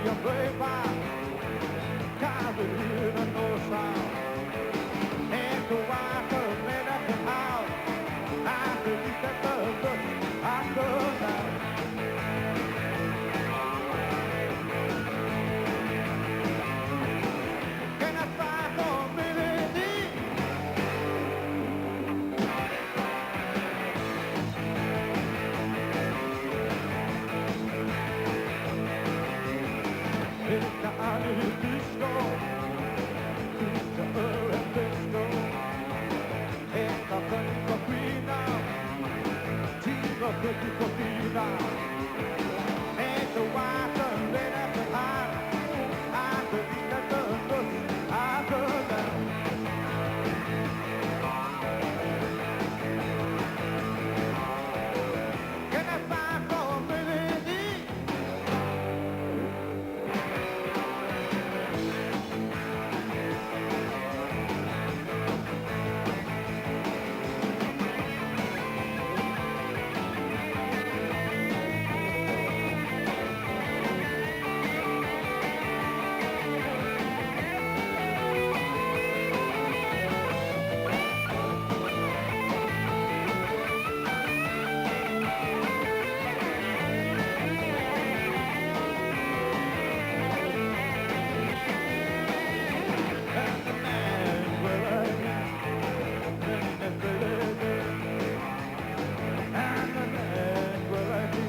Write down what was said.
be a brave man, cause it is a no sound. And the water made up the house, I believe that the I go down. Can I find for a minute? It's the honey disco, it's the early disco, it's the funny coffee now, she's a pretty coffee now, and the water lit up the high, I believe that the bus I go down. Can I find for a minute? And the man will I be,